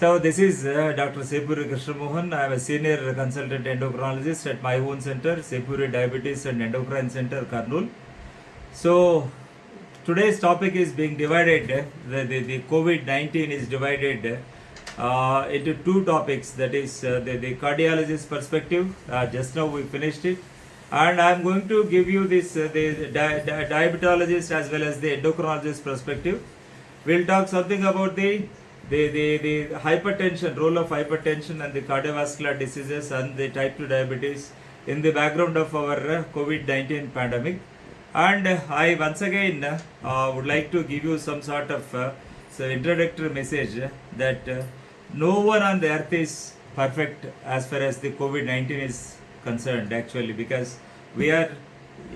So this is Dr. Sepuri Krishnamohan. I am a senior consultant endocrinologist at my own center, Sepuri Diabetes and Endocrine Center, Karnool. So today's topic is being divided. The COVID-19 is divided into two topics. That is the cardiologist perspective. Just now we finished it, and I am going to give you this the diabetologist as well as the endocrinologist perspective. We'll talk something about the hypertension, role of hypertension and the cardiovascular diseases and the type 2 diabetes in the background of our COVID-19 pandemic. And I once again would like to give you some sort of introductory message that no one on the earth is perfect as far as the COVID-19 is concerned, actually, because we are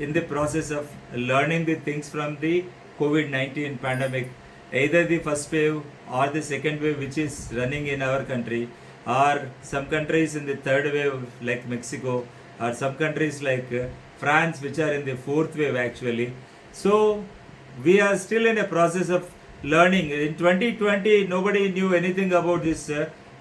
in the process of learning the things from the COVID-19 pandemic, either the first wave or the second wave which is running in our country, or some countries in the third wave like Mexico, or some countries like France which are in the fourth wave actually. So we are still in a process of learning. In 2020 nobody knew anything about this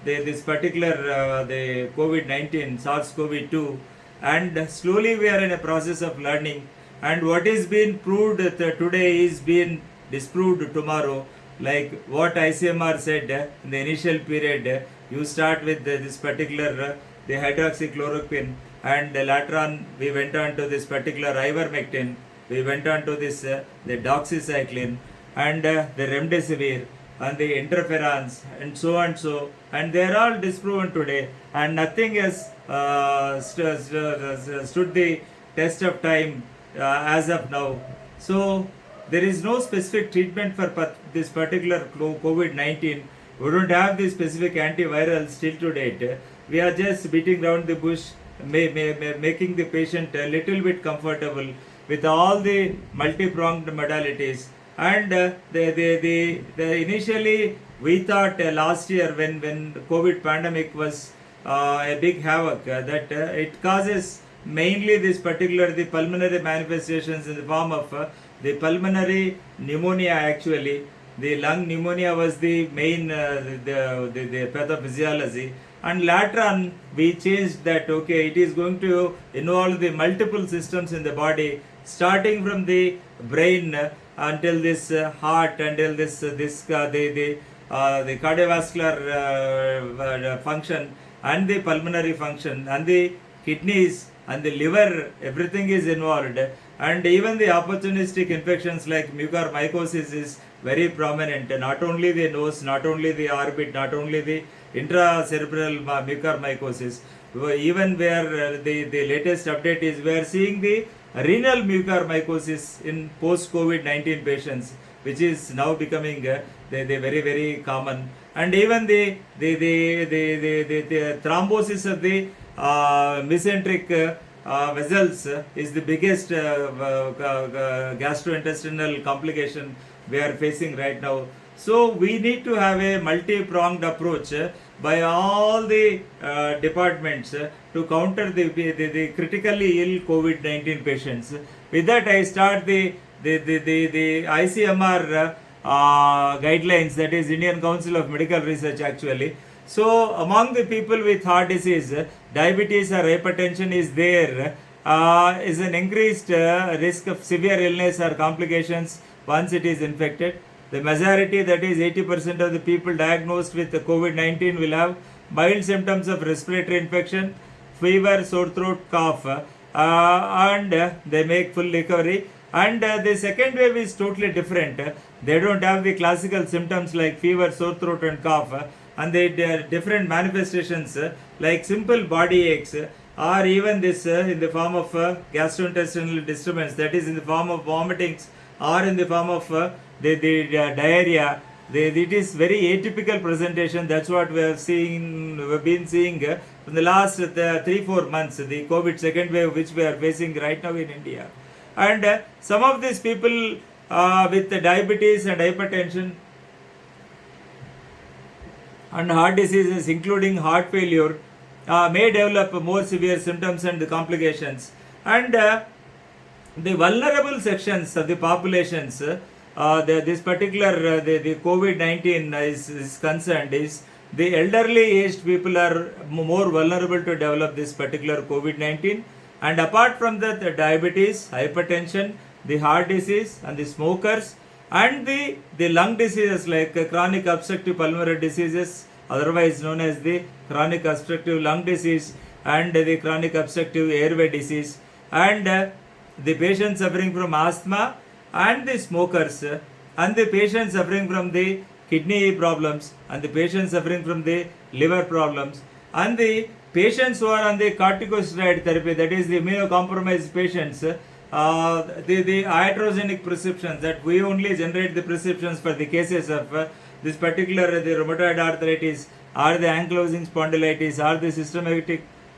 this particular the COVID-19 SARS-CoV-2, and slowly we are in a process of learning, and what is being proved today is being disproved tomorrow. Like what ICMR said in the initial period, you start with this particular the hydroxychloroquine, and later on we went on to this particular ivermectin, we went on to this the doxycycline and the remdesivir and the interferons and so and so, and they are all disproven today, and nothing has stood the test of time as of now. So there is no specific treatment for this particular COVID-19. We don't have the specific antivirals till to date. We are just beating around the bush, making the patient a little bit comfortable with all the multi-pronged modalities. And the initially we thought last year when COVID pandemic was a big havoc, that it causes mainly this particular the pulmonary manifestations in the form of the pulmonary pneumonia. Actually the lung pneumonia was the main the pathophysiology, and later on we changed that. Okay, it is going to involve the multiple systems in the body, starting from the brain until this heart, until this the cardiovascular function and the pulmonary function and the kidneys and the liver, everything is involved. And even the opportunistic infections like mucormycosis is very prominent. Not only the nose, not only the orbit, not only the intracerebral mucormycosis, even where the latest update is we are seeing the renal mucormycosis in post-COVID-19 patients, which is now becoming the very very common. And even the thrombosis of the mesenteric vessels is the biggest gastrointestinal complication we are facing right now. So we need to have a multi-pronged approach by all the departments to counter the critically ill COVID-19 patients. With that, I start the ICMR guidelines, that is Indian Council of Medical Research actually. So among the people with heart disease, diabetes or hypertension is there, is an increased risk of severe illness or complications once it is infected. The majority, that is 80% of the people diagnosed with COVID-19 will have mild symptoms of respiratory infection, fever, sore throat, cough, and they make full recovery. And the second wave is totally different. They don't have the classical symptoms like fever, sore throat and cough, and they different manifestations like simple body aches, or even this in the form of gastrointestinal disturbance, that is in the form of vomitings or in the form of the diarrhea. It is very atypical presentation. That's what we've been seeing in the last 3-4 months, the COVID second wave which we are facing right now in India. And some of these people with diabetes and hypertension and heart diseases including heart failure may develop more severe symptoms and complications. And the vulnerable sections of the populations this particular the COVID-19 is concerned is the elderly aged people are more vulnerable to develop this particular COVID-19. And apart from that, the diabetes, hypertension, the heart disease, and the smokers, and the lung diseases like chronic obstructive pulmonary diseases, otherwise known as the chronic obstructive lung disease, and the chronic obstructive airway disease, and the patients suffering from asthma, and the smokers, and the patients suffering from the kidney problems, and the patients suffering from the liver problems, and the patients who are on the corticosteroid therapy, that is the immunocompromised patients, the iatrogenic prescriptions, that we only generate the prescriptions for the cases of this particular the rheumatoid arthritis, or the ankylosing spondylitis, or the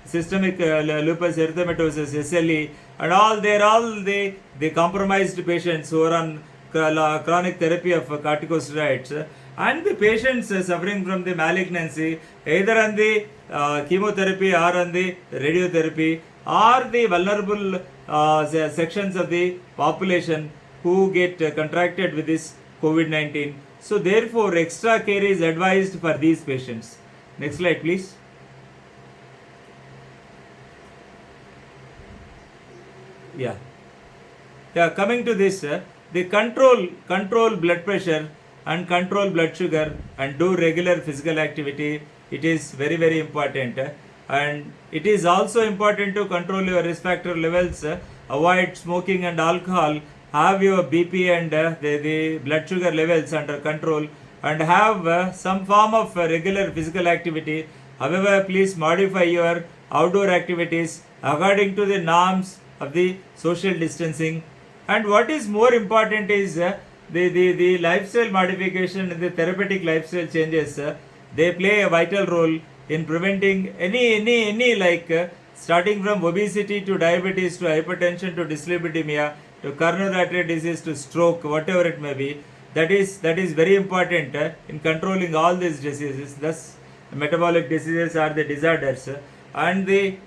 systemic lupus erythematosus, SLE, and all they are all the compromised patients who are on chronic therapy of corticosteroids, and the patients suffering from the malignancy, either on the chemotherapy or on the radiotherapy, or the vulnerable sections of the population who get contracted with this COVID-19. So therefore, extra care is advised for these patients. Next slide, please. Yeah. Coming to this, the control blood pressure and control blood sugar and do regular physical activity. It is very, very important. And it is also important to control your risk factor levels, avoid smoking and alcohol, have your BP and the blood sugar levels under control, and have some form of regular physical activity. However, please modify your outdoor activities according to the norms of the social distancing. And what is more important is the lifestyle modification and the therapeutic lifestyle changes. They play a vital role in preventing any like starting from obesity to diabetes to hypertension to dyslipidemia to coronary artery disease to stroke, whatever it may be. That is very important in controlling all these diseases. Thus, metabolic diseases are the disorders, and the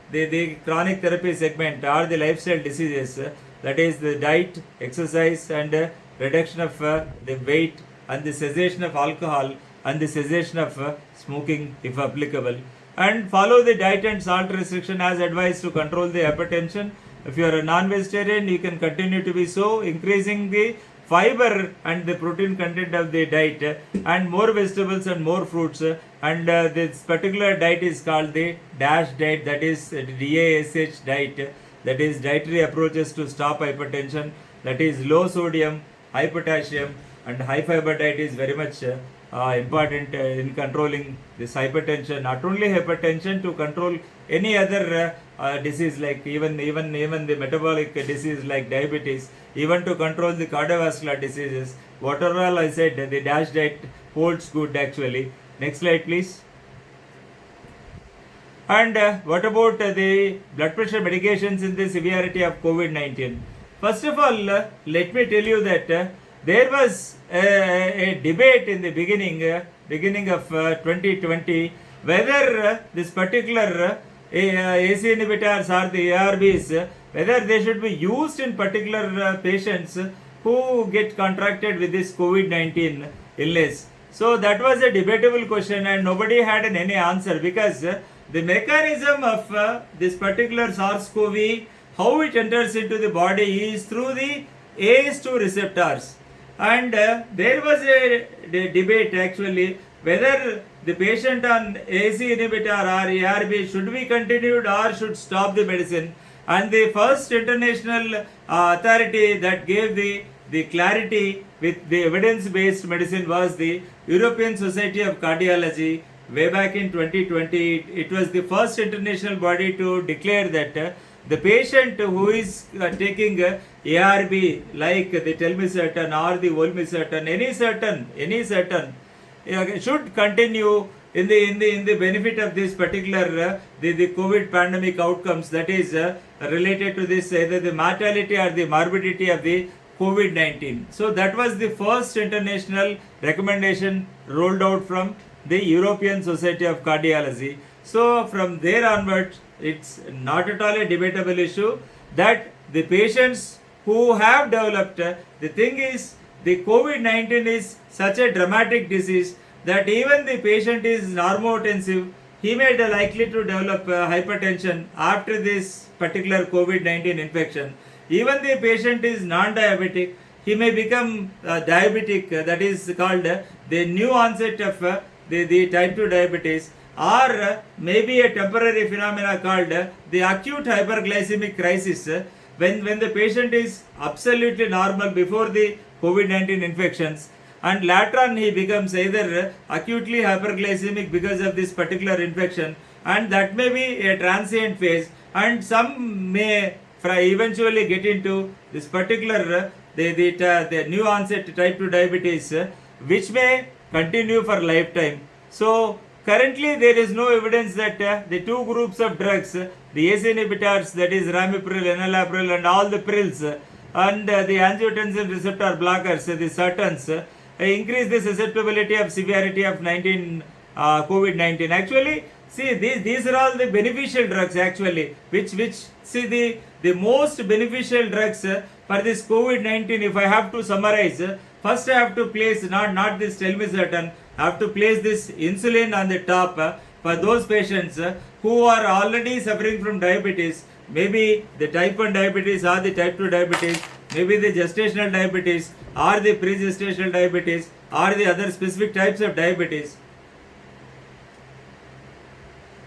chronic therapy segment are the lifestyle diseases. That is the diet, exercise, and reduction of the weight, and the cessation of alcohol, and the cessation of smoking if applicable. And follow the diet and salt restriction as advised to control the hypertension. If you are a non-vegetarian, you can continue to be so, increasing the fiber and the protein content of the diet, and more vegetables and more fruits. And this particular diet is called the DASH diet, that is DASH diet, that is dietary approaches to stop hypertension, that is low sodium, high potassium, and high fiber diet is very much important in controlling this hypertension. Not only hypertension, to control any other disease like even the metabolic disease like diabetes, even to control the cardiovascular diseases. Whatever all I said, the DASH diet holds good actually. Next slide, please. And what about the blood pressure medications in the severity of COVID-19? First of all, let me tell you that there was a debate in the beginning of 2020 whether this particular AC inhibitors or the ARBs, whether they should be used in particular patients who get contracted with this COVID-19 illness. So that was a debatable question, and nobody had any answer, because the mechanism of this particular SARS-CoV, how it enters into the body is through the ACE2 receptors. And there was a debate actually whether the patient on AC inhibitor or ARB should be continued or should stop the medicine. And the first international authority that gave the clarity with the evidence-based medicine was the European Society of Cardiology. Way back in 2020, it was the first international body to declare that the patient who is taking ARB like the telmisartan or the olmesartan, any certain should continue in the benefit of this particular the COVID pandemic outcomes, that is related to this either the mortality or the morbidity of the COVID-19. So that was the first international recommendation rolled out from the European Society of Cardiology. So from there onwards, it's not at all a debatable issue that the patients who have developed, the thing is the COVID-19 is such a dramatic disease, that even the patient is normotensive, he may be likely to develop hypertension after this particular COVID-19 infection. Even the patient is non-diabetic, he may become diabetic, that is called the new onset of the type 2 diabetes, or maybe a temporary phenomena called the acute hyperglycemic crisis, when the patient is absolutely normal before the COVID-19 infections, and later on he becomes either acutely hyperglycemic because of this particular infection, and that may be a transient phase, and some may eventually get into this particular the new onset type 2 diabetes, which may continue for lifetime. So currently there is no evidence that the two groups of drugs, the ACE inhibitors, that is ramipril, enalapril and all the prils, and the angiotensin receptor blockers, the statins, increase the susceptibility of severity of COVID-19. Actually, see, these are all the beneficial drugs actually, which see the most beneficial drugs for this COVID-19. If I have to summarize, first I have to place not this telmisartan, I have to place this insulin on the top for those patients who are already suffering from diabetes, maybe the type 1 diabetes or the type 2 diabetes, maybe the gestational diabetes or the pre-gestational diabetes or the other specific types of diabetes.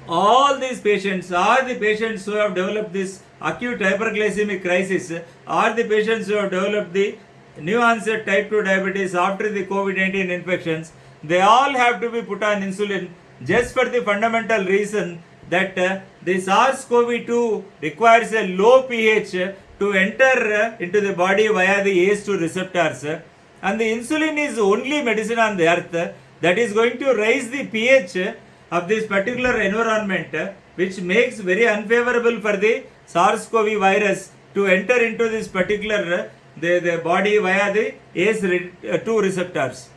All these patients are the patients who have developed this acute hyperglycemic crisis, or the patients who have developed the new onset type 2 diabetes after the COVID-19 infections. They all have to be put on insulin just for the fundamental reason that the SARS-CoV-2 requires a low pH to enter into the body via the ACE2 receptors, and the insulin is only medicine on the earth that is going to raise the pH of this particular environment, which makes very unfavorable for the SARS-CoV virus to enter into this particular the body via the ACE2 receptors.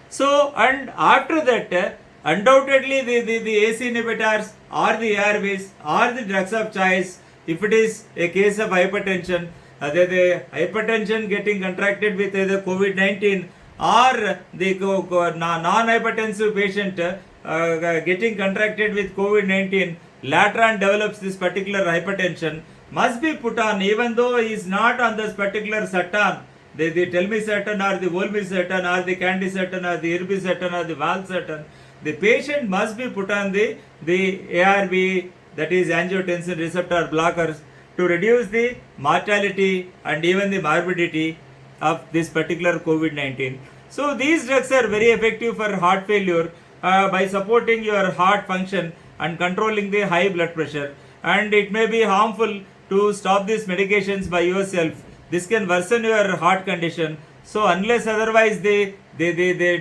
So, and after that, undoubtedly the ACE inhibitors or the ARBs or the drugs of choice, if it is a case of hypertension, the hypertension getting contracted with either COVID-19 or the non-hypertensive patient getting contracted with COVID-19, later on develops this particular hypertension, must be put on, even though he is not on this particular sartan, the telmisartan or the olmesartan or the candesartan or the irbesartan or the valsartan, the patient must be put on the ARB, that is angiotensin receptor blockers, to reduce the mortality and even the morbidity of this particular COVID-19. So these drugs are very effective for heart failure by supporting your heart function and controlling the high blood pressure, and it may be harmful to stop these medications by yourself. This can worsen your heart condition. So unless otherwise the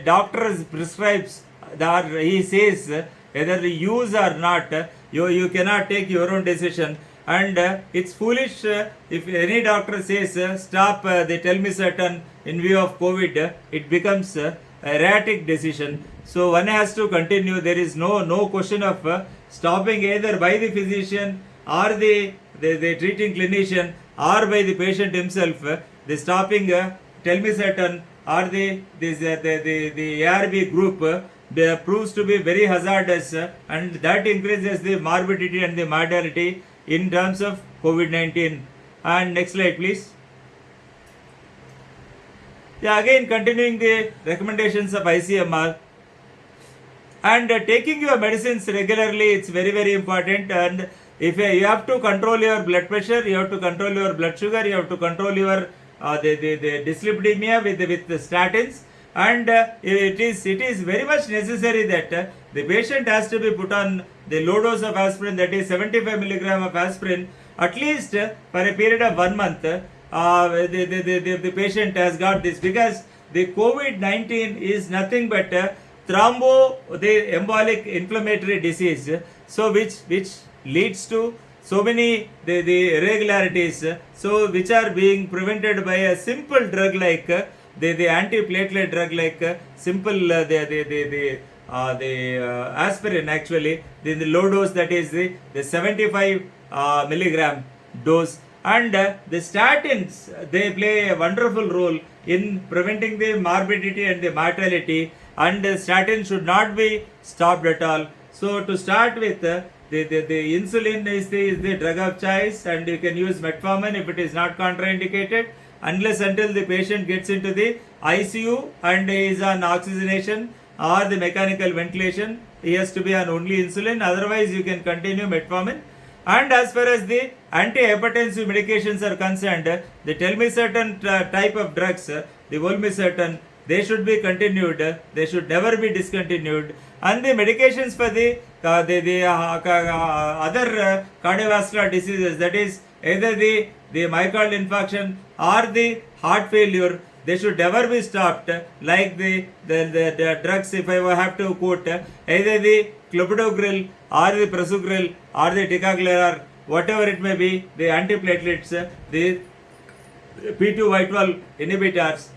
doctor prescribes or he says whether use or not, you cannot take your own decision. And it's foolish if any doctor says stop the telmisartan in view of COVID, it becomes erratic decision. So one has to continue. There is no question of stopping either by the physician or the treating clinician or by the patient himself. The stopping telmisartan or the ARB group proves to be very hazardous, and that increases the morbidity and the mortality in terms of COVID-19. And next slide please. Yeah, again continuing the recommendations of ICMR, and taking your medicines regularly, it's very important. And if you have to control your blood pressure, you have to control your blood sugar, you have to control your the dyslipidemia with the statins, and it is very much necessary that the patient has to be put on the low dose of aspirin, that is 75 milligram of aspirin, at least for a period of 1 month. The patient has got this, because the COVID-19 is nothing but the embolic inflammatory disease, so which leads to so many the irregularities, so which are being prevented by a simple drug like the antiplatelet drug like simple the aspirin. Actually the low dose, that is the 75 milligram dose, And the statins, they play a wonderful role in preventing the morbidity and the mortality, and statins should not be stopped at all. So to start with, the insulin is the drug of choice, and you can use metformin if it is not contraindicated, unless until the patient gets into the ICU and is on oxygenation or the mechanical ventilation. He has to be on only insulin, otherwise you can continue metformin. And as far as the antihypertensive medications are concerned, the telmisartan type of drugs, the olmesartan, they should be continued. They should never be discontinued. And the medications for the other cardiovascular diseases, that is either the myocardial infarction or the heart failure, they should never be stopped. Like the drugs, if I have to quote, either the clopidogrel or the prasugrel or the ticagrelor, whatever it may be, the antiplatelets, the P2Y12 inhibitors.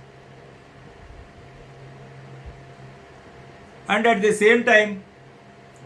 And at the same time,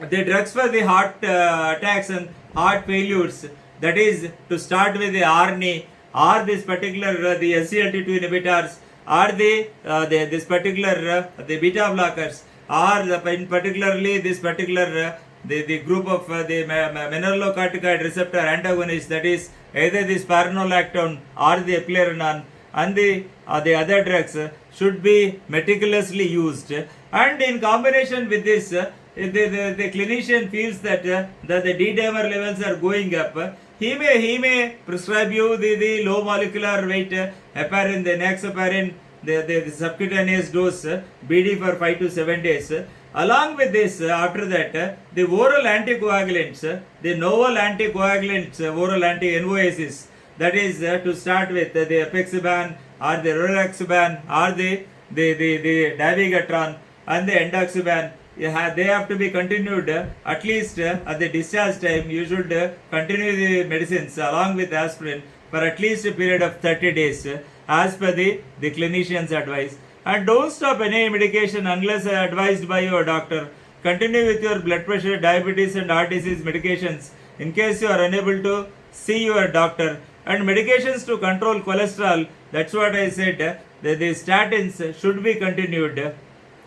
the drugs for the heart attacks and heart failures, that is to start with the ARNI or this particular the SGLT2 inhibitors or this particular the beta blockers, or in particularly this particular the group of the mineralocorticoid receptor antagonists, that is either the spironolactone or the eplerenone, and the other drugs should be meticulously used. And in combination with this, the clinician feels that the D-dimer levels are going up, he may prescribe you the low molecular weight heparin, the enoxaparin, the subcutaneous dose BD for 5 to 7 days. Along with this, after that, the oral anticoagulants, the novel anticoagulants, oral anti-NOACs, that is to start with the apixaban or the rivaroxaban or the dabigatran and the endoxiban, they have to be continued at least at the discharge time. You should continue the medicines along with aspirin for at least a period of 30 days as per the clinician's advice. And don't stop any medication unless advised by your doctor. Continue with your blood pressure, diabetes and heart disease medications in case you are unable to see your doctor. And medications to control cholesterol, that's what I said, the statins should be continued.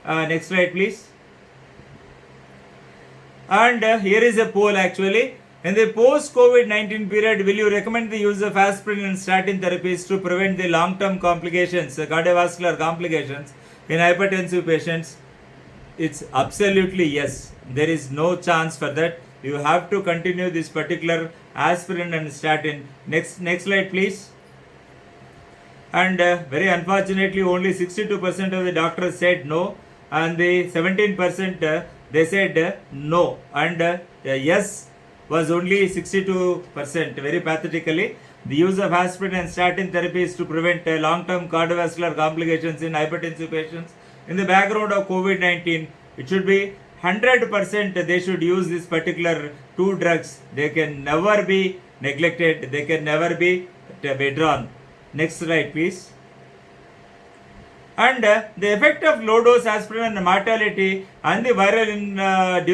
Next slide please. And here is a poll actually. In the post-COVID-19 period, will you recommend the use of aspirin and statin therapies to prevent the long-term complications, cardiovascular complications in hypertensive patients? It's absolutely yes. There is no chance for that. You have to continue this particular aspirin and statin. Next slide please. And very unfortunately, only 62% of the doctors said no, and the 17% they said no, and yes was only 62%. Very pathetically, the use of aspirin and statin therapies to prevent long-term cardiovascular complications in hypertensive patients in the background of COVID-19, it should be 100% they should use this particular two drugs. They can never be neglected, they can never be withdrawn. Next slide please. And the effect of low dose aspirin and mortality and the viral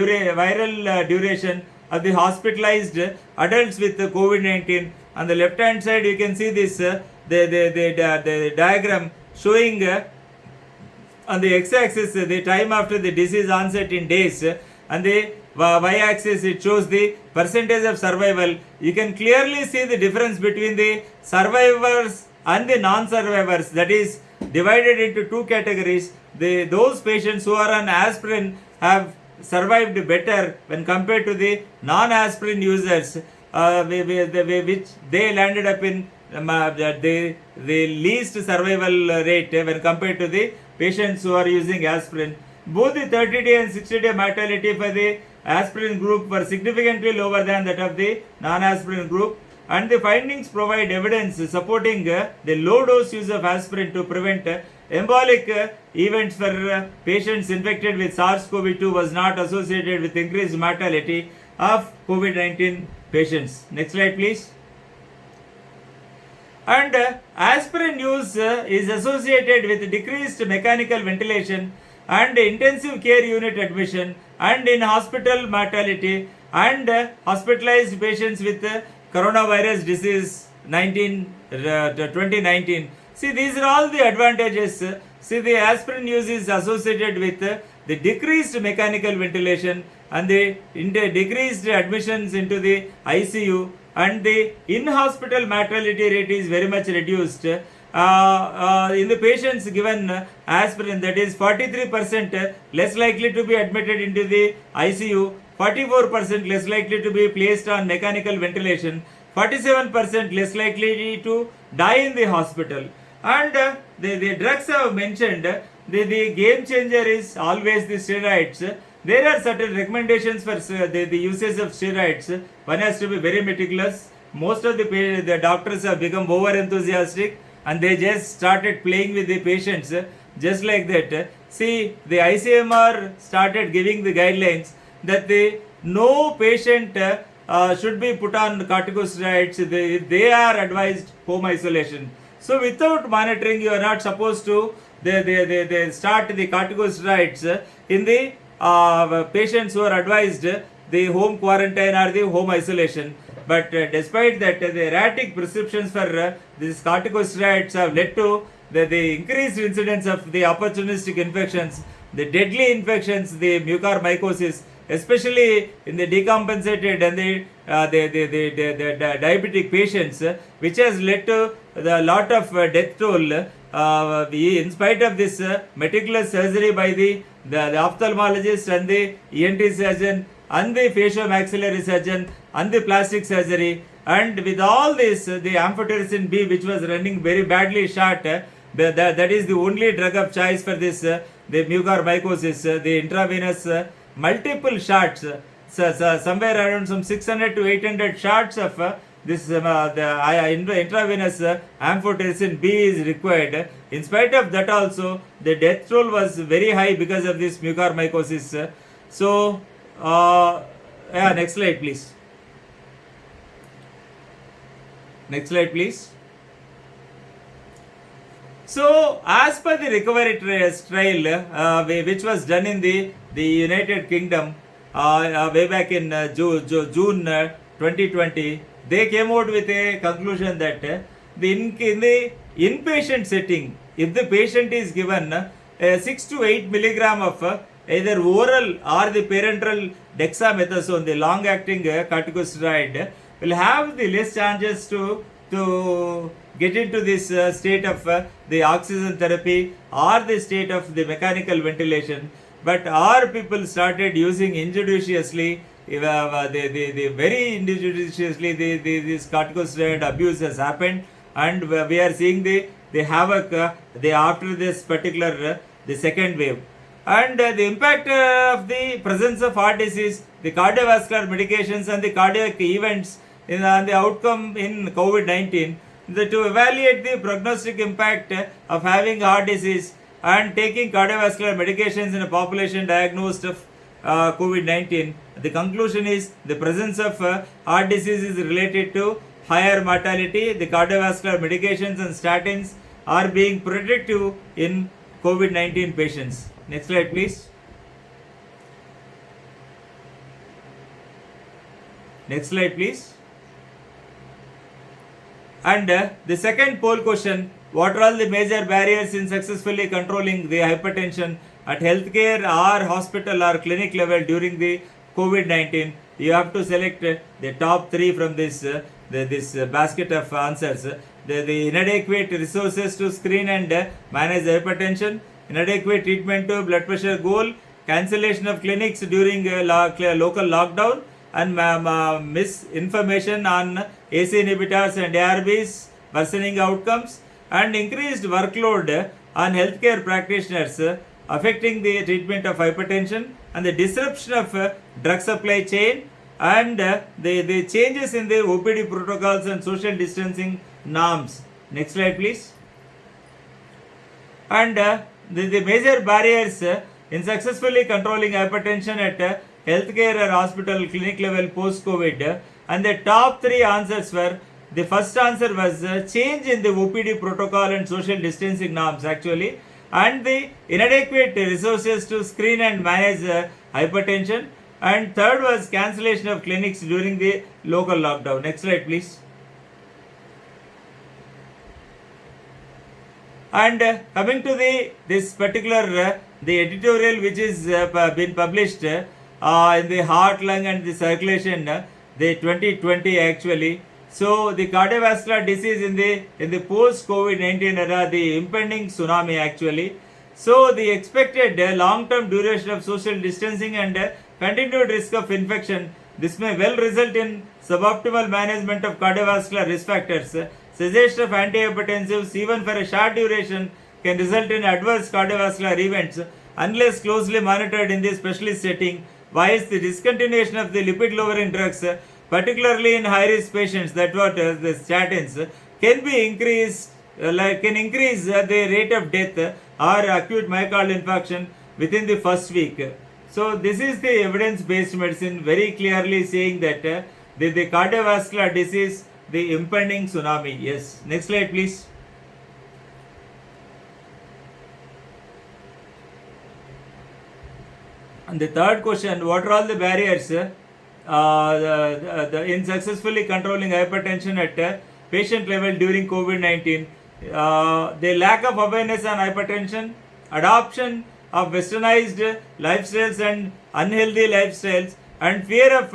duration of the hospitalized adults with COVID-19. On the left hand side you can see this the diagram showing on the x-axis the time after the disease onset in days, and the y-axis it shows the percentage of survival. You can clearly see the difference between the survivors and the non-survivors, that is divided into two categories. Those patients who are on aspirin have survived better when compared to the non-aspirin users, which they landed up in the least survival rate when compared to the patients who are using aspirin. Both the 30-day and 60-day mortality for the aspirin group were significantly lower than that of the non-aspirin group, and the findings provide evidence supporting the low dose use of aspirin to prevent embolic events for patients infected with SARS-CoV-2 was not associated with increased mortality of COVID-19 patients. Next slide please. And aspirin use is associated with decreased mechanical ventilation and intensive care unit admission and in hospital mortality and hospitalized patients with coronavirus disease 2019. See, these are all the advantages. See, the aspirin use is associated with the decreased mechanical ventilation and the decreased admissions into the ICU, and the in-hospital mortality rate is very much reduced. In the patients given aspirin, that is 43% less likely to be admitted into the ICU, 44% less likely to be placed on mechanical ventilation, 47% less likely to die in the hospital. And the drugs I have mentioned, the game changer is always the steroids. There are certain recommendations for the usage of steroids. One has to be very meticulous. Most of the doctors have become over enthusiastic and they just started playing with the patients just like that. See, the ICMR started giving the guidelines that no patient should be put on corticosteroids. They are advised home isolation. So without monitoring, you are not supposed to they start the corticosteroids in the patients who are advised the home quarantine or the home isolation. But despite that, the erratic prescriptions for these corticosteroids have led to the increased incidence of the opportunistic infections, the deadly infections, the mucormycosis, especially in the decompensated and the diabetic patients, which has led to the lot of death toll. In spite of this meticulous surgery by the ophthalmologist and the ENT surgeon and the facial-maxillary surgeon and the plastic surgery, and with all this, the amphotericin B, which was running very badly short, that is the only drug of choice for this, the mucormycosis, the intravenous multiple shots, somewhere around some 600 to 800 shots of this intravenous amphotericin B is required. In spite of that also, the death toll was very high because of this mucormycosis. So, next slide please. Next slide please. So, as per the recovery trial which was done in the United Kingdom way back in June 2020, they came out with a conclusion that in the inpatient setting, if the patient is given 6 to 8 milligram of either oral or the parenteral dexamethasone, the long-acting corticosteroid, will have the less chances to get into this state of the oxygen therapy or the state of the mechanical ventilation. But our people started using injudiciously, the very injudiciously, this corticosteroid abuse has happened, and we are seeing the havoc after this particular the second wave. And the impact of the presence of heart disease, the cardiovascular medications and the cardiac events and the outcome in COVID-19, to evaluate the prognostic impact of having heart disease and taking cardiovascular medications in a population diagnosed of COVID-19. The conclusion is the presence of heart disease is related to higher mortality. The cardiovascular medications and statins are being predictive in COVID-19 patients. Next slide please. Next slide please. And the second poll question, what are all the major barriers in successfully controlling the hypertension at healthcare or hospital or clinic level during the COVID-19? You have to select the top 3 from this basket of answers. The inadequate resources to screen and manage hypertension, inadequate treatment to blood pressure goal, cancellation of clinics during local lockdown, and misinformation on AC inhibitors and ARBs, worsening outcomes, and increased workload on healthcare practitioners affecting the treatment of hypertension, and the disruption of drug supply chain, and the changes in the OPD protocols and social distancing norms. Next slide please. And the major barriers in successfully controlling hypertension at healthcare or hospital clinic level post-COVID, and the top 3 answers were, the first answer was change in the OPD protocol and social distancing norms actually, and the inadequate resources to screen and manage hypertension, and third was cancellation of clinics during the local lockdown. Next slide please. And coming to this particular the editorial which is been published in the Heart, Lung and the Circulation, the 2020 actually. So the cardiovascular disease in the post COVID-19 era, the impending tsunami actually. So the expected long-term duration of social distancing and continued risk of infection, this may well result in suboptimal management of cardiovascular risk factors. Cessation of antihypertensives even for a short duration can result in adverse cardiovascular events unless closely monitored in the specialist setting, whilst the discontinuation of the lipid lowering drugs, particularly in high risk patients, that what the statins, can be increased can increase the rate of death or acute myocardial infarction within the first week. So this is the evidence based medicine very clearly saying that the cardiovascular disease, the impending tsunami. Yes, next slide please. And the third question, what are all the barriers in successfully controlling hypertension at patient level during COVID-19? The lack of awareness on hypertension, adoption of westernized lifestyles and unhealthy lifestyles, and fear of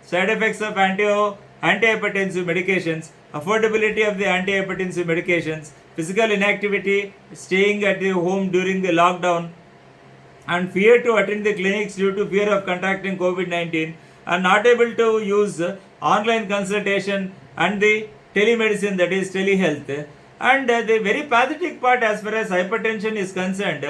side effects of antihypertensive medications, affordability of the antihypertensive medications, physical inactivity, staying at the home during the lockdown, and fear to attend the clinics due to fear of contracting COVID-19, and not able to use online consultation and the telemedicine, that is telehealth. And the very pathetic part as far as hypertension is concerned,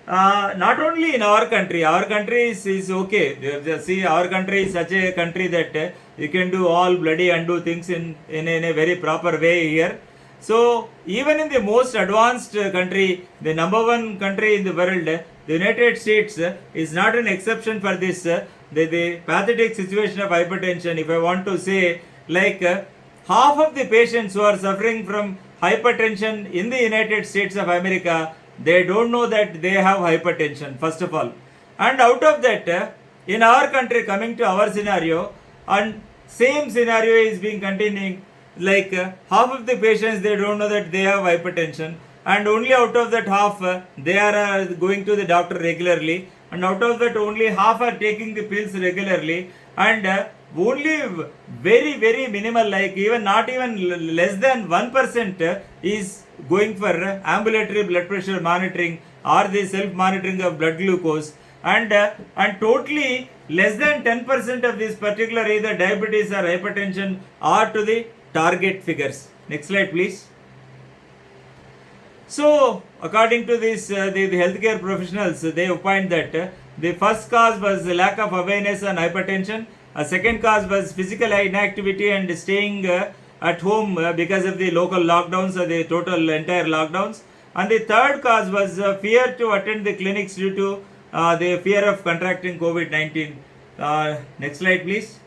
not only in our country is okay. See, our country is such a country that you can do all bloody undo things in a very proper way here. So even in the most advanced country, the number one country in the world, the United States, is not an exception for this the pathetic situation of hypertension. If I want to say, like half of the patients who are suffering from hypertension in the United States of America, they don't know that they have hypertension, first of all. And out of that, in our country, coming to our scenario, and same scenario is being continuing, like half of the patients, they don't know that they have hypertension, and only out of that half, they are going to the doctor regularly, and out of that only half are taking the pills regularly, and only very minimal, like even not even less than 1% is going for ambulatory blood pressure monitoring or the self monitoring of blood glucose, and totally less than 10% of this particular either diabetes or hypertension are to the target figures. Next slide please. So according to this the healthcare professionals, they opined that the first cause was the lack of awareness on hypertension. A second cause was physical inactivity and staying at home because of the local lockdowns or the total entire lockdowns. And the third cause was fear to attend the clinics due to the fear of contracting COVID-19. Next slide please.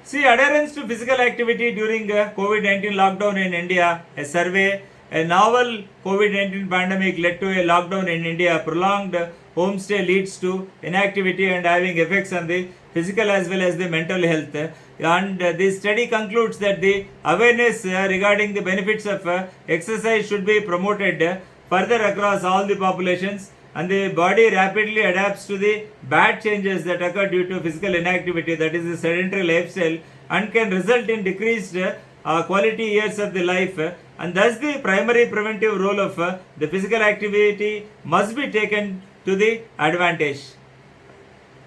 See, adherence to physical activity during COVID-19 lockdown in India, a survey, a novel COVID-19 pandemic led to a lockdown in India. Prolonged homestay leads to inactivity and having effects on the physical as well as the mental health. And this study concludes that the awareness regarding the benefits of exercise should be promoted further across all the populations, and the body rapidly adapts to the bad changes that occur due to physical inactivity, that is the sedentary lifestyle, and can result in decreased quality years of the life, and thus the primary preventive role of the physical activity must be taken to the advantage.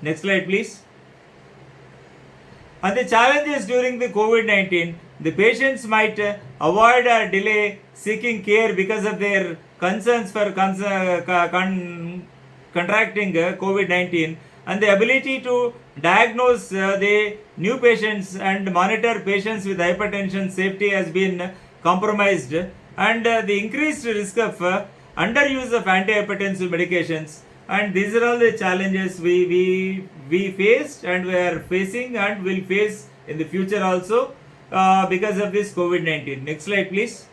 Next slide please. And the challenges during the COVID-19, the patients might avoid or delay seeking care because of their concerns for contracting COVID-19, and the ability to diagnose the new patients and monitor patients with hypertension safety has been compromised, and the increased risk of underuse of antihypertensive medications. And these are all the challenges we faced and we are facing and will face in the future also because of this COVID-19. Next slide please.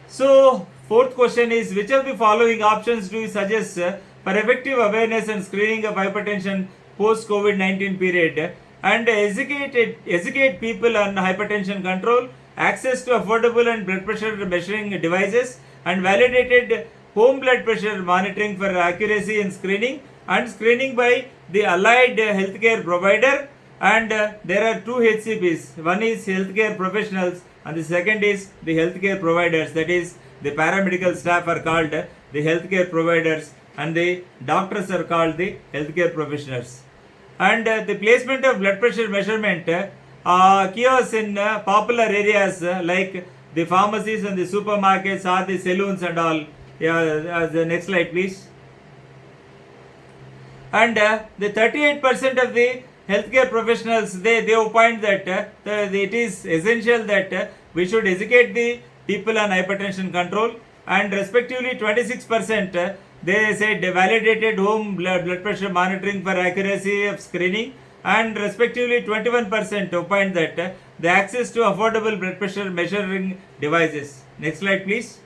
So fourth question is, which of the following options do you suggest for effective awareness and screening of hypertension post COVID-19 period, and educate people on hypertension control access to affordable and blood pressure measuring devices, and validated home blood pressure monitoring for accuracy in screening, and screening by the allied healthcare provider. And there are two HCPs. One is healthcare professionals and the second is the healthcare providers. That is, the paramedical staff are called the healthcare providers and the doctors are called the healthcare professionals. And the placement of blood pressure measurement kiosks in popular areas like the pharmacies and the supermarkets or the saloons and all. The next slide please. And the 38% of the healthcare professionals, they opine that it is essential that we should educate the people on hypertension control, and respectively 26% they said validated home blood pressure monitoring for accuracy of screening, and respectively 21% opined that the access to affordable blood pressure measuring devices. Next slide please.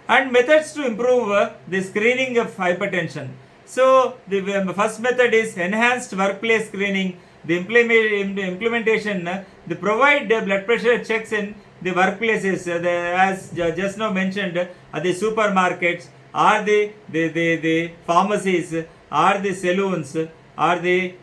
And methods to improve the screening of hypertension. So the first method is enhanced workplace screening. The implementation, they provide blood pressure checks in the workplaces, as just now mentioned, at the supermarkets, or the pharmacies, or the saloons, or the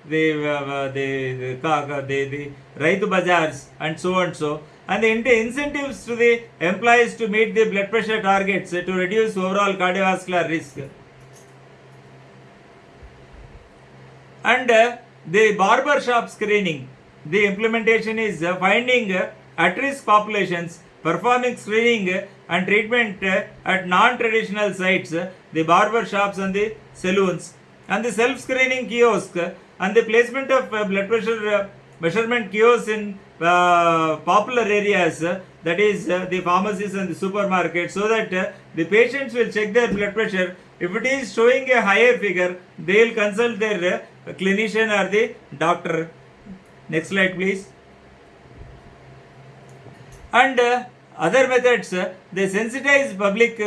Raitu Bazaars, and so and so. And the incentives to the employees to meet the blood pressure targets to reduce overall cardiovascular risk. And the barber shop screening, the implementation is finding at-risk populations, performing screening and treatment at non-traditional sites, the barber shops and the saloons, and the self-screening kiosk, and the placement of blood pressure measurement kiosks in popular areas, that is the pharmacies and the supermarkets, so that the patients will check their blood pressure. If it is showing a higher figure, they will consult their clinician or the doctor. Next slide please. And other methods, they sensitize public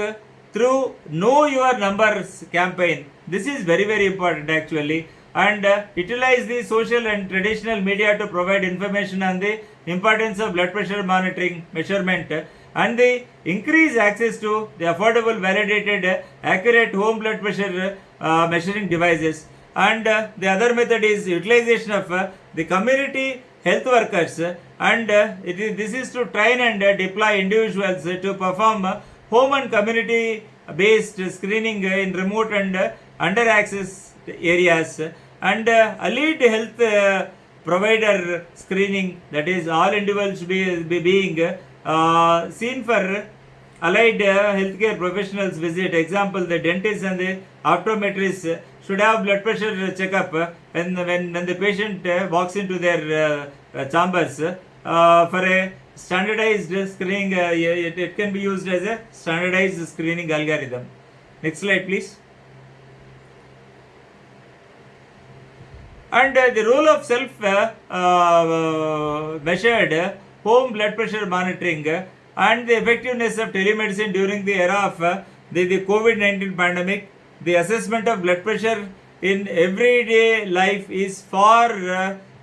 through Know Your Numbers campaign. This is very, very important actually. And utilize the social and traditional media to provide information on the importance of blood pressure monitoring measurement, and the increase access to the affordable, validated, accurate home blood pressure measuring devices. And the other method is utilization of the community health workers, and this is to train and deploy individuals to perform home and community based screening in remote and under access areas, and allied health provider screening, that is all individuals being seen for allied healthcare professionals visit. Example, the dentist and the optometrist should have blood pressure checkup when the patient walks into their chambers for a standardized screening. It can be used as a standardized screening algorithm. Next slide please. And the role of self measured home blood pressure monitoring and the effectiveness of telemedicine during the era of the COVID-19 pandemic. The assessment of blood pressure in everyday life is far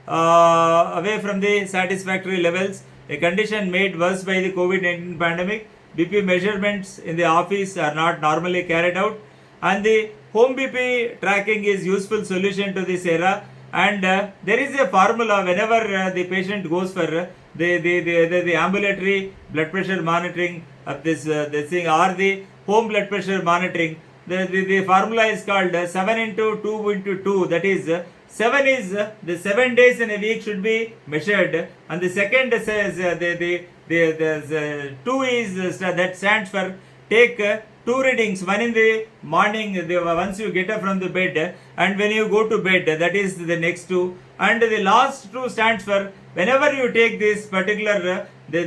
away from the satisfactory levels, a condition made worse by the COVID-19 pandemic. BP measurements in the office are not normally carried out, and the home BP tracking is useful solution to this era. And there is a formula whenever the patient goes for the ambulatory blood pressure monitoring of this thing or the home blood pressure monitoring. The formula is called 7 into 2 into 2. That is 7 is the 7 days in a week should be measured, and the second says the 2 is that stands for take 2 readings, one in the morning once you get up from the bed, and when you go to bed, that is the next 2, and the last 2 stands for whenever you take this particular the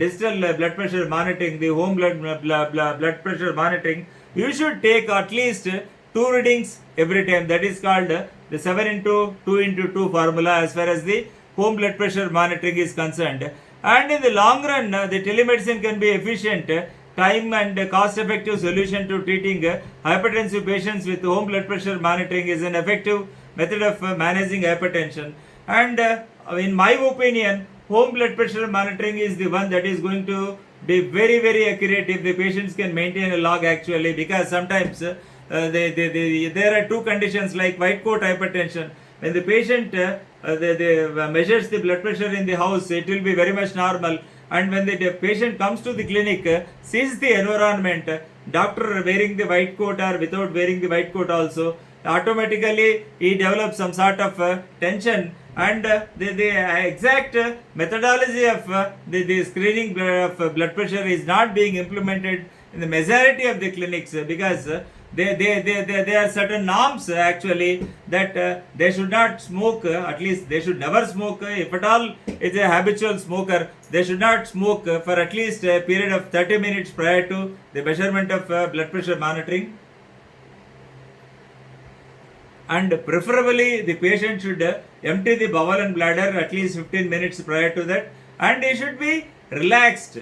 digital blood pressure monitoring, the home blood pressure monitoring, you should take at least 2 readings every time. That is called the 7 into 2 into 2 formula as far as the home blood pressure monitoring is concerned. And in the long run, the telemedicine can be efficient, time and cost effective solution to treating hypertensive patients with home blood pressure monitoring is an effective method of managing hypertension. And in my opinion, home blood pressure monitoring is the one that is going to be very very accurate if the patients can maintain a log actually, because sometimes there are two conditions like white coat hypertension. When the patient measures the blood pressure in the house, it will be very much normal, and when the patient comes to the clinic, sees the environment, doctor wearing the white coat or without wearing the white coat also, automatically he develops some sort of tension, and the exact methodology of the screening of blood pressure is not being implemented in the majority of the clinics, because there are certain norms actually that they should not smoke, at least they should never smoke. If at all is a habitual smoker, they should not smoke for at least a period of 30 minutes prior to the measurement of blood pressure monitoring. And preferably the patient should empty the bowel and bladder at least 15 minutes prior to that, and he should be relaxed,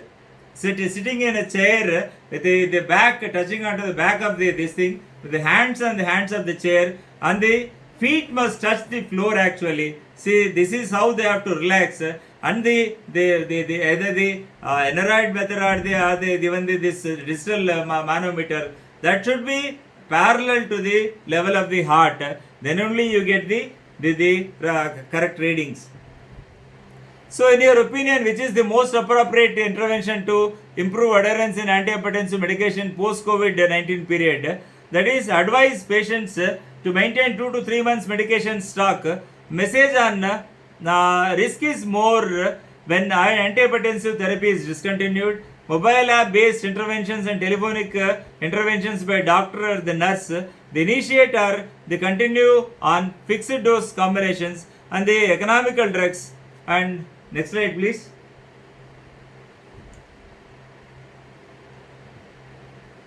sitting in a chair with the back touching onto the back of this thing, with the hands on the hands of the chair, and the feet must touch the floor actually. See, this is how they have to relax, and the either the NRI method or this digital manometer, that should be parallel to the level of the heart. Then only you get the correct readings. So in your opinion, which is the most appropriate intervention to improve adherence in antihypertensive medication post COVID-19 period? That is, advise patients to maintain 2 to 3 months medication stock. Message on risk is more when antihypertensive therapy is discontinued. Mobile app based interventions and telephonic interventions by doctor or the nurse. The initiate or the continue on fixed dose combinations and the economical drugs. And next slide please.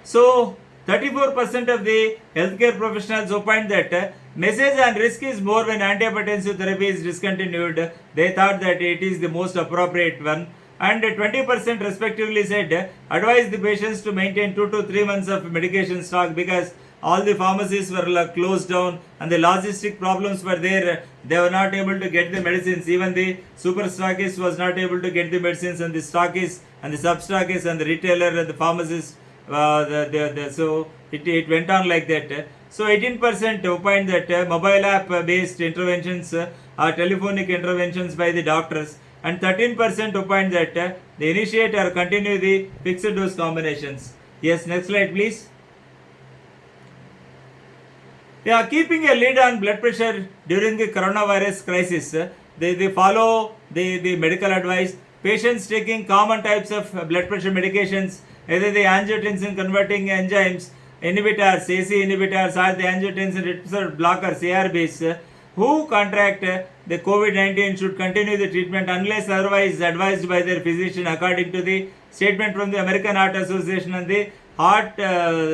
So 34% of the healthcare professionals opined that message on risk is more when antihypertensive therapy is discontinued. They thought that it is the most appropriate one. And 20% respectively said advise the patients to maintain 2 to 3 months of medication stock, because all the pharmacies were closed down and the logistic problems were there. They were not able to get the medicines. Even the super stockist was not able to get the medicines, and the stockist and the sub-stockist and the retailer and the pharmacist. So it went on like that. So 18% opined that mobile app based interventions are telephonic interventions by the doctors, and 13% opined that they initiate or continue the fixed dose combinations. Yes, next slide please. Yeah, keeping a lid on blood pressure during the coronavirus crisis, they follow the medical advice. Patients taking common types of blood pressure medications, either the angiotensin converting enzymes, inhibitors, AC inhibitors, or the angiotensin receptor blockers, ARBs, who contract the COVID-19 should continue the treatment unless otherwise advised by their physician, according to the statement from the American Heart Association and the Heart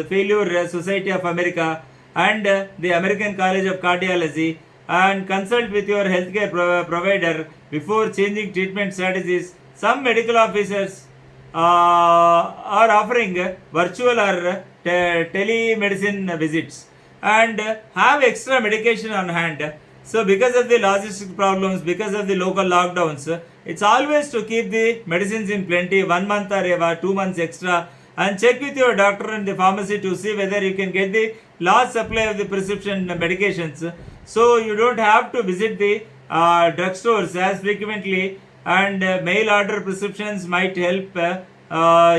Failure Society of America and the American College of Cardiology. And consult with your healthcare provider before changing treatment strategies. Some medical officers are offering virtual or telemedicine visits and have extra medication on hand. So because of the logistic problems, because of the local lockdowns, it's always to keep the medicines in plenty, 1 month or 2 months extra, and check with your doctor and the pharmacy to see whether you can get the large supply of the prescription medications. So you don't have to visit the drugstores as frequently, and mail order prescriptions might help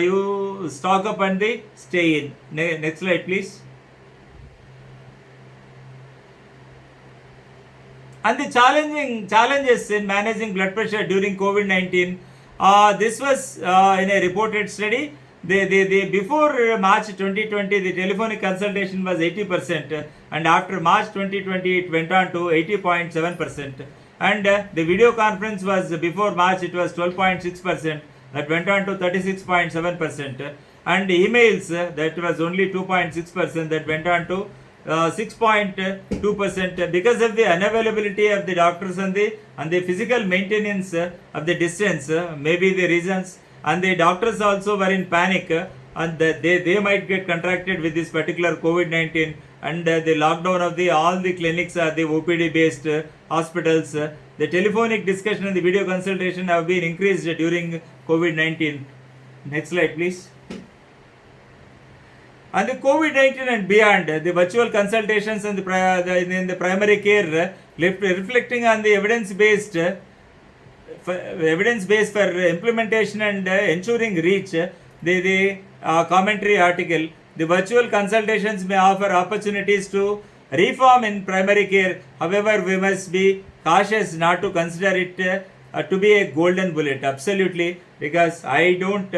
you stock up and the stay in. Next slide please. And the challenges in managing blood pressure during COVID-19. This was in a reported study. Before March 2020, the telephonic consultation was 80%, and after March 2020, it went on to 80.7%. And the video conference was before March, it was 12.6%, that went on to 36.7%. And emails, that was only 2.6%, that went on to 6.2%, because of the unavailability of the doctors and the physical maintenance of the distance, maybe the reasons. And the doctors also were in panic, and they might get contracted with this particular COVID-19, and the lockdown of all the clinics are the OPD based hospitals. the telephonic discussion and the video consultation have been increased during COVID-19. Next slide, please. And the COVID-19 and beyond, the virtual consultations and in the primary care, reflecting on the evidence-based for implementation and ensuring reach, the commentary article, the virtual consultations may offer opportunities to reform in primary care. However, we must be cautious not to consider it to be a golden bullet. Absolutely, because I don't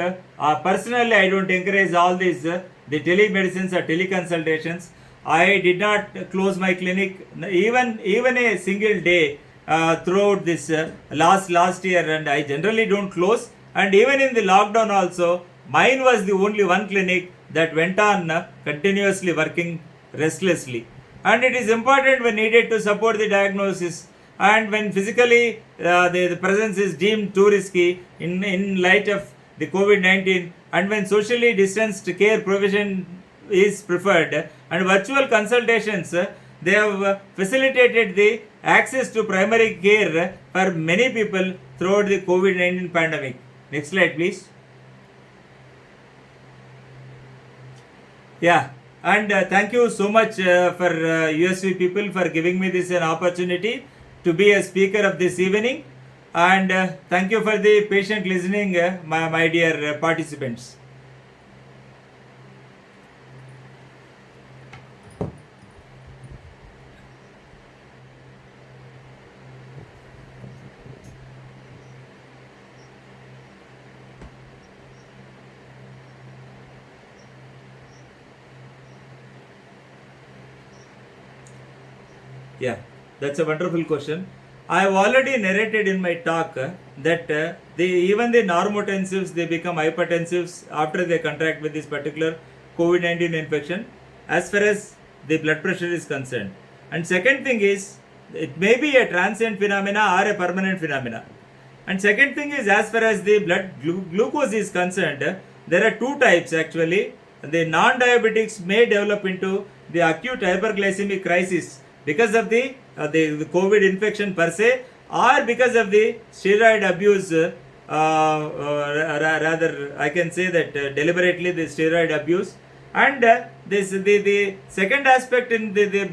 personally I don't encourage all these the telemedicines or teleconsultations. I did not close my clinic even a single day throughout this last year, and I generally don't close. And even in the lockdown also, mine was the only one clinic that went on continuously working restlessly. And it is important when needed to support the diagnosis, and when physically the presence is deemed too risky in light of the COVID-19, and when socially distanced care provision is preferred, and virtual consultations, they have facilitated the access to primary care for many people throughout the COVID-19 pandemic. Next slide, please. Yeah, and thank you so much for USV people for giving me this an opportunity to be a speaker of this evening, and thank you for the patient listening, my dear participants. Yeah, that's a wonderful question. I have already narrated in my talk that even the normotensives, they become hypertensives after they contract with this particular COVID-19 infection, as far as the blood pressure is concerned. And second thing is, it may be a transient phenomena or a permanent phenomena. And second thing is, as far as the blood glucose is concerned, there are two types actually. The non-diabetics may develop into the acute hyperglycemic crisis because of the COVID infection per se, or because of the steroid abuse, rather I can say that deliberately the steroid abuse. And the second aspect in the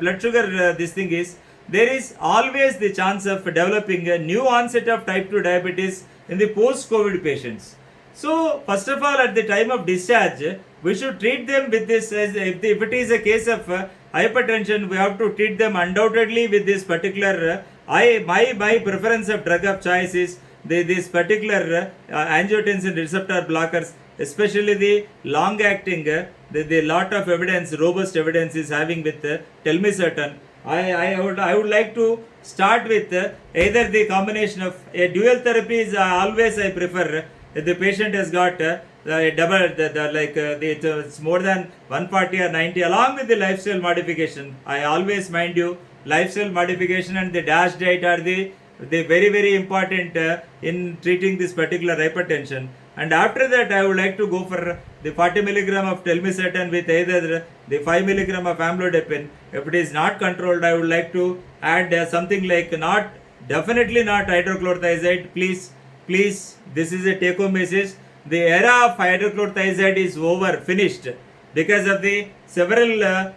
blood sugar this thing is, there is always the chance of developing a new onset of type 2 diabetes in the post-COVID patients. So first of all, at the time of discharge, we should treat them with this, as if it is a case of hypertension, we have to treat them undoubtedly with this particular, my preference of drug of choice is this particular angiotensin receptor blockers, especially the long acting, the lot of evidence, robust evidence is having with telmisartan. I would like to start with either the combination of a dual therapy is always I prefer. If the patient has got it's more than 140 or 90, along with the lifestyle modification. I always mind you, lifestyle modification and the DASH diet are the very important in treating this particular hypertension. And after that, I would like to go for the 40 milligram of telmisartan with either the 5 milligram of amlodipine. If it is not controlled, I would like to add something like definitely not hydrochlorothiazide. Please, this is a take-home message. The era of hydrochlorothiazide is over, finished, because of the several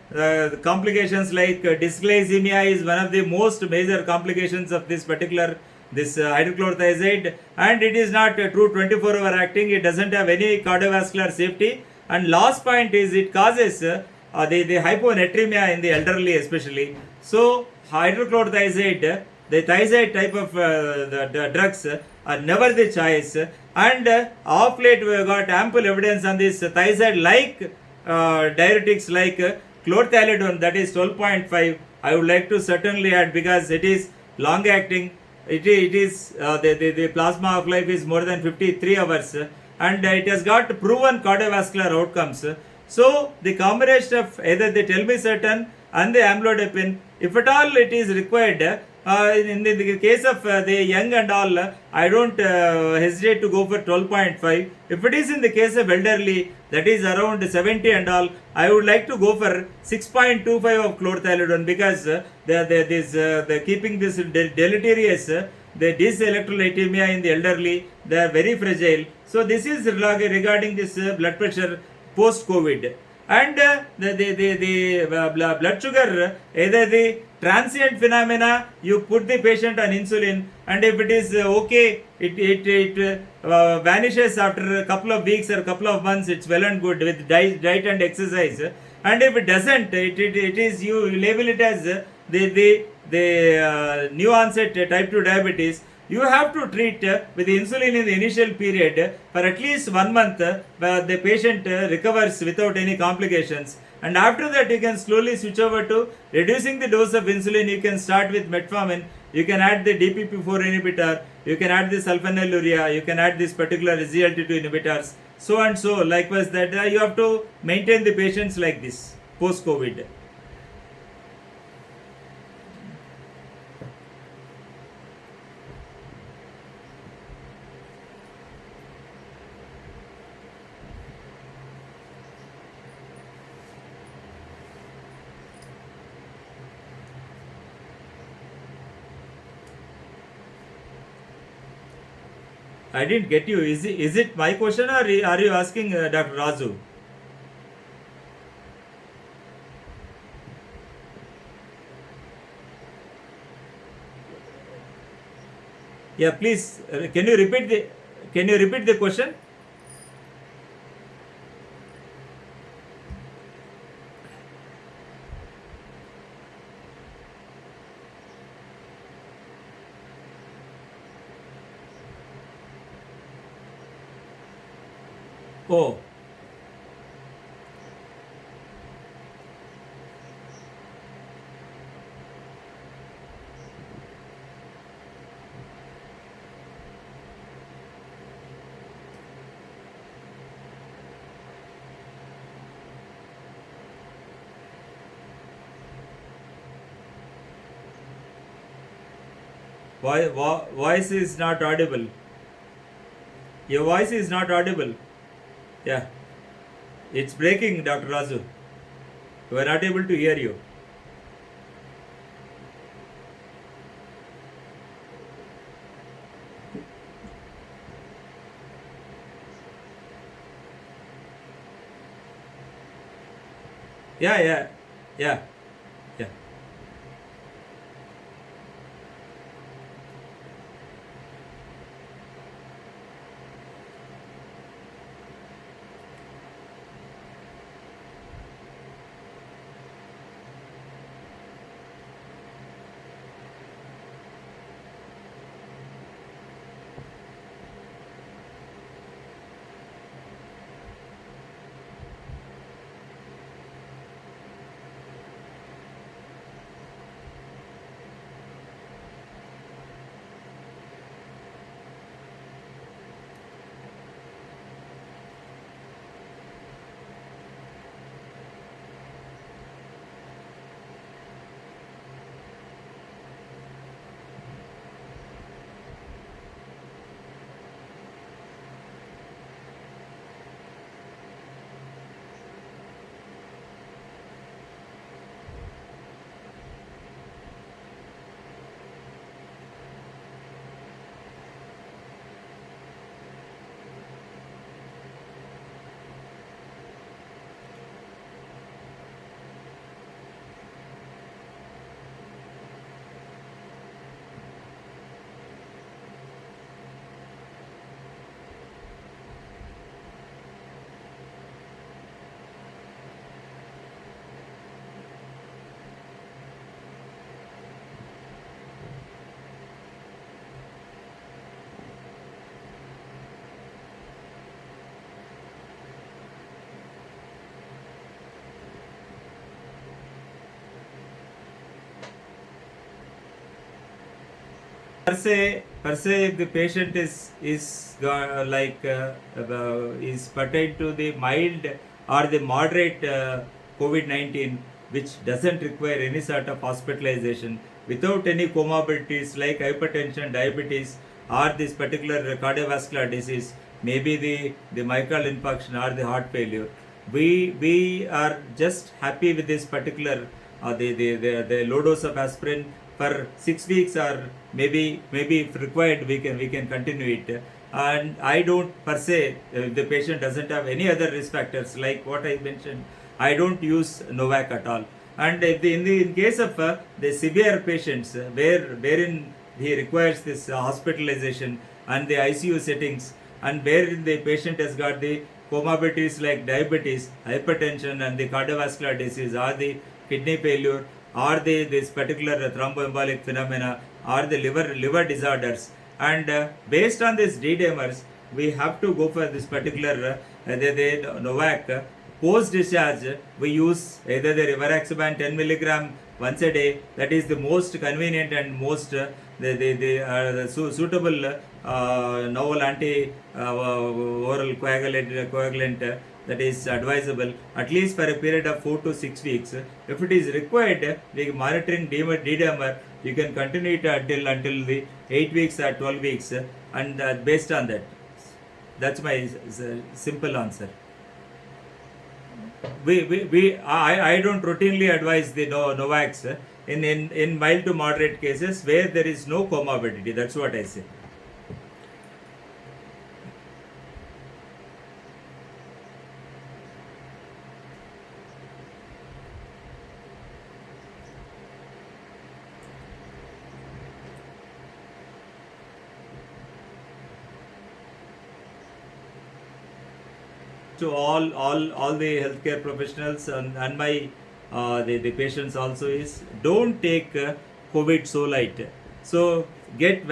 complications like dysglycemia is one of the most major complications of this particular hydrochlorothiazide, and it is not a true 24-hour acting. It doesn't have any cardiovascular safety. And last point is, it causes the hyponatremia in the elderly especially. So hydrochlorothiazide, the thiazide type of the drugs are never the choice. And of late we have got ample evidence on this thiazide like diuretics like chlorthalidone, that is 12.5. I would like to certainly add, because it is long acting. It is the plasma of life is more than 53 hours, and it has got proven cardiovascular outcomes. So the combination of either the telmisartan and the amlodipine, if at all it is required, In the case of the young and all, I don't hesitate to go for 12.5. If it is in the case of elderly, that is around 70 and all, I would like to go for 6.25 of chlorothalidone, because they're keeping this deleterious. The dyselectrolytemia in the elderly, they are very fragile. So this is regarding this blood pressure post COVID. And the blood sugar, either the transient phenomena, you put the patient on insulin, and if it is okay, it vanishes after a couple of weeks or a couple of months. It's well and good with diet and exercise. And if it doesn't, it is, you label it as the new onset type 2 diabetes. You have to treat with insulin in the initial period for at least 1 month, where the patient recovers without any complications. And after that, you can slowly switch over to reducing the dose of insulin. You can start with metformin. You can add the DPP4 inhibitor. You can add the sulfonylurea. You can add this particular SGLT2 inhibitors. So and so. Likewise, that you have to maintain the patients like this post-COVID. I didn't get you. Is it my question, or are you asking Dr. Razu? Yeah, please. Can you repeat the question? Oh, voice is not audible. Your voice is not audible. Yeah, it's breaking, Dr. Razu. We are not able to hear you. Yeah, yeah, yeah, yeah. Per se, if the patient is pertained to the mild or the moderate COVID-19, which doesn't require any sort of hospitalization, without any comorbidities like hypertension, diabetes, or this particular cardiovascular disease, maybe the myocardial infarction or the heart failure. We are just happy with this particular the low dose of aspirin for 6 weeks, or maybe if required we can continue it. And I don't per se, if the patient doesn't have any other risk factors like what I mentioned, I don't use Novak at all. And if in case of the severe patients wherein he requires this hospitalization and the ICU settings, and wherein the patient has got the comorbidities like diabetes, hypertension, and the cardiovascular disease, or the kidney failure, or this particular thromboembolic phenomena, or the liver disorders, and based on these D-dimers, we have to go for this particular the Novak. Post discharge, we use either the rivaroxaban 10 milligram once a day. That is the most convenient and most suitable novel anti oral coagulant that is advisable at least for a period of 4 to 6 weeks. If it is required, the monitoring D-dimer, you can continue it until the 8 weeks or 12 weeks, and based on that. That's my simple answer. I don't routinely advise the Novaks in mild to moderate cases where there is no comorbidity. That's what I say. To all the healthcare professionals and my the patients also is, don't take COVID so light. So get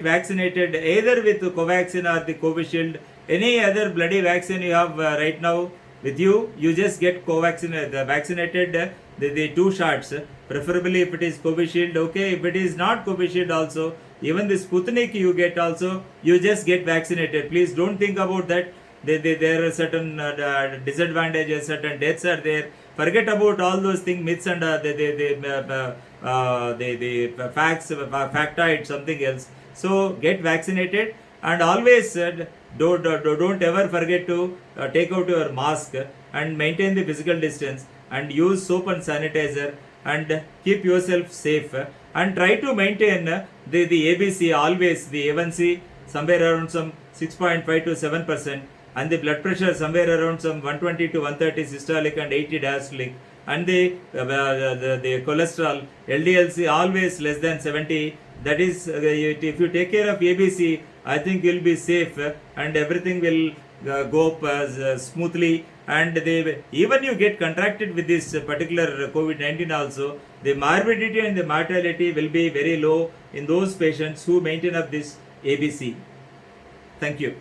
vaccinated either with Covaxin or the Covishield, any other bloody vaccine you have right now with you. You just get Covaxin, vaccinated, the 2 shots, preferably if it is Covishield. Okay, if it is not Covishield also, even the Sputnik you get also, you just get vaccinated. Please don't think about that. There are certain disadvantages, certain deaths are there. Forget about all those things, myths, and the facts, factoid, something else. So get vaccinated, and always don't ever forget to take out your mask and maintain the physical distance, and use soap and sanitizer, and keep yourself safe, and try to maintain the ABC always, the A1C somewhere around some 6.5 to 7%. And the blood pressure somewhere around some 120 to 130 systolic and 80 diastolic, and the cholesterol LDLC always less than 70. That is, if you take care of ABC, I think you'll be safe, and everything will go up smoothly. And even you get contracted with this particular COVID-19 also, the morbidity and the mortality will be very low in those patients who maintain up this ABC. Thank you.